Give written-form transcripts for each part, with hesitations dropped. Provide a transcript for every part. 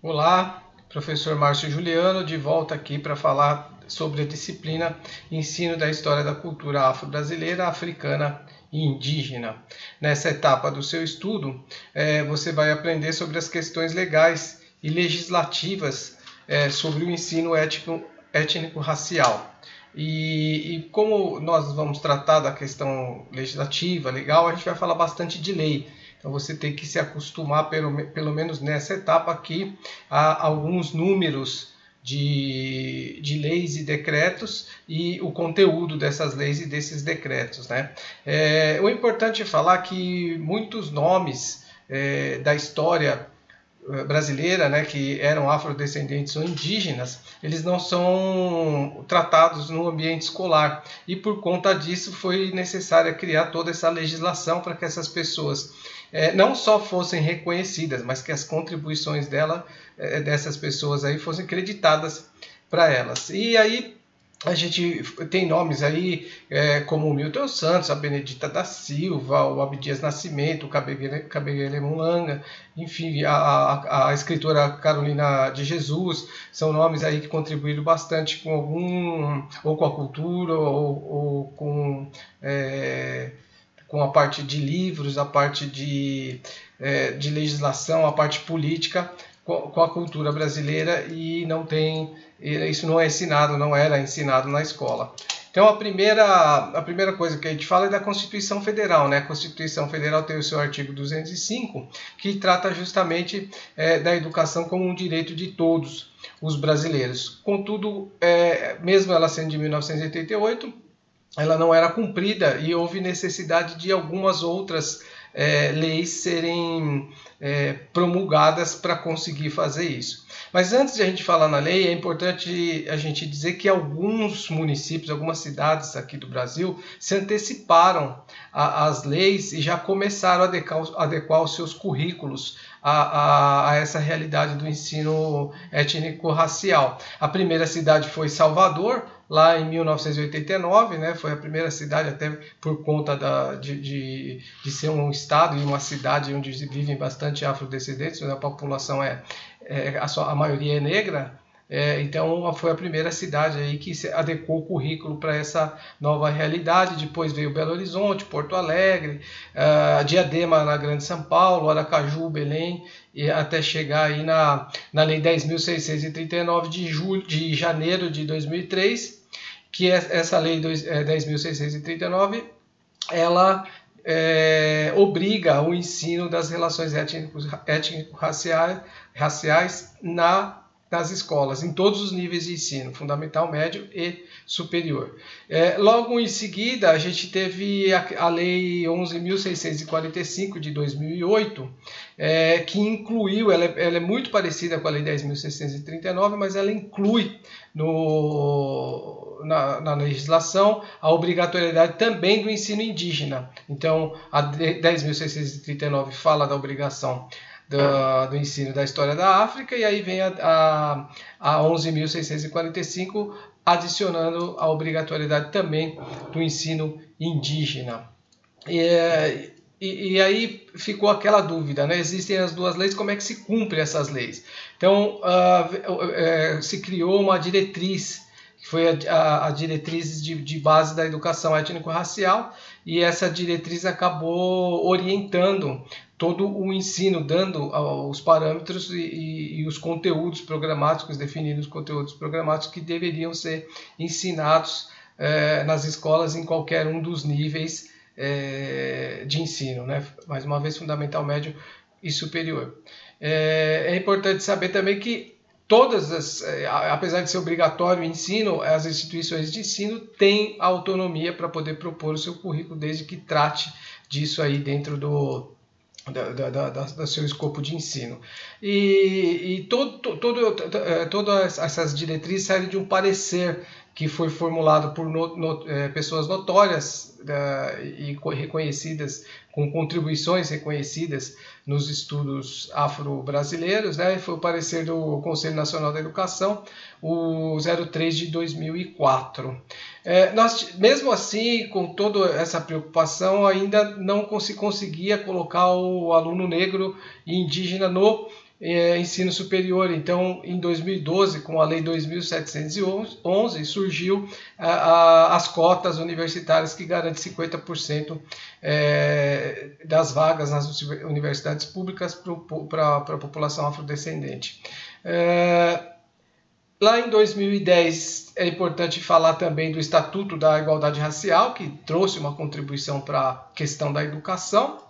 Olá, professor Márcio Juliano, de volta aqui para falar sobre a disciplina Ensino da História da Cultura Afro-Brasileira, Africana e Indígena. Nessa etapa do seu estudo, você vai aprender sobre as questões legais e legislativas sobre o ensino étnico-racial. E como nós vamos tratar da questão legislativa, legal, a gente vai falar bastante de lei. Então você tem que se acostumar, pelo menos nessa etapa aqui, a alguns números de leis e decretos e o conteúdo dessas leis e desses decretos, né? O importante é falar que muitos nomes da história brasileira, né, que eram afrodescendentes ou indígenas, eles não são tratados no ambiente escolar e por conta disso foi necessário criar toda essa legislação para que essas pessoas não só fossem reconhecidas, mas que as contribuições dessas pessoas aí fossem creditadas para elas. E aí a gente tem nomes aí como o Milton Santos, a Benedita da Silva, o Abdias Nascimento, o Kabengele Mulanga, enfim, a escritora Carolina de Jesus, são nomes aí que contribuíram bastante ou com a cultura, ou com a parte de livros, a parte de legislação, a parte política, com a cultura brasileira, e isso não é ensinado, não era ensinado na escola. Então a primeira coisa que a gente fala é da Constituição Federal, né? A Constituição Federal tem o seu artigo 205, que trata justamente da educação como um direito de todos os brasileiros. Contudo, mesmo ela sendo de 1988, ela não era cumprida e houve necessidade de algumas outras leis serem promulgadas para conseguir fazer isso. Mas antes de a gente falar na lei, é importante a gente dizer que alguns municípios, algumas cidades aqui do Brasil se anteciparam às leis e já começaram a adequar os seus currículos a essa realidade do ensino étnico-racial. A primeira cidade foi Salvador, lá em 1989, né, foi a primeira cidade, até por conta de ser um estado e uma cidade onde vivem bastante afrodescendentes, né, a população a maioria é negra. Então foi a primeira cidade aí que se adequou o currículo para essa nova realidade. Depois veio Belo Horizonte, Porto Alegre, Diadema na Grande São Paulo, Aracaju, Belém, e até chegar aí na Lei 10.639 de janeiro de 2003, que essa Lei 10.639, ela obriga o ensino das relações étnico-raciais nas escolas, em todos os níveis de ensino, fundamental, médio e superior. Logo em seguida, a gente teve a Lei 11.645 de 2008, que incluiu, ela é muito parecida com a Lei 10.639, mas ela inclui na legislação a obrigatoriedade também do ensino indígena. Então, a 10.639 fala da obrigação do ensino da história da África, e aí vem a 11.645 adicionando a obrigatoriedade também do ensino indígena. E aí ficou aquela dúvida, né? Existem as duas leis, como é que se cumpre essas leis? Então, se criou uma diretriz, que foi a diretriz de base da educação étnico-racial, e essa diretriz acabou orientando todo o ensino, dando os parâmetros e os conteúdos programáticos, definindo os conteúdos programáticos que deveriam ser ensinados nas escolas em qualquer um dos níveis de ensino, né? Mais uma vez, fundamental, médio e superior. É importante saber também que apesar de ser obrigatório o ensino, as instituições de ensino têm autonomia para poder propor o seu currículo, desde que trate disso aí dentro do seu escopo de ensino. E todas essas diretrizes saem de um parecer que foi formulado por pessoas notórias e reconhecidas, com contribuições reconhecidas nos estudos afro-brasileiros, né? Foi o parecer do Conselho Nacional da Educação, o 03 de 2004. Mesmo assim, com toda essa preocupação, ainda não se conseguia colocar o aluno negro e indígena no ensino superior. Então, em 2012, com a Lei 2.711, surgiu as cotas universitárias que garantem 50% das vagas nas universidades públicas para a população afrodescendente. Lá em 2010, é importante falar também do Estatuto da Igualdade Racial, que trouxe uma contribuição para a questão da educação.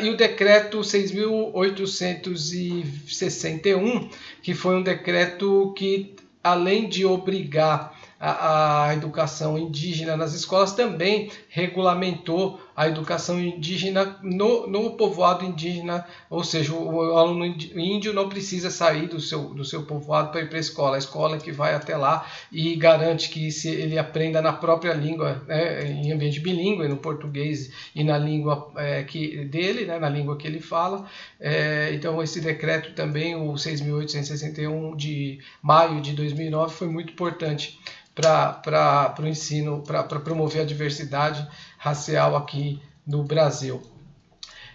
E o decreto 6.861, que foi um decreto que, além de obrigar a educação indígena nas escolas, também regulamentou a educação indígena no povoado indígena, ou seja, o aluno índio não precisa sair do seu povoado para ir para a escola que vai até lá e garante que se ele aprenda na própria língua, né, em ambiente bilíngue, no português e na língua dele, né, na língua que ele fala. Então esse decreto também, o 6.861 de maio de 2009, foi muito importante para o ensino, para promover a diversidade racial aqui no Brasil.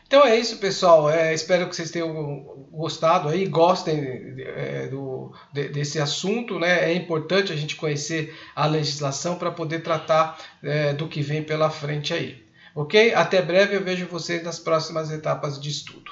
Então é isso, pessoal. Espero que vocês tenham gostado aí, gostem desse assunto, né? É importante a gente conhecer a legislação para poder tratar do que vem pela frente aí. Ok? Até breve, eu vejo vocês nas próximas etapas de estudo.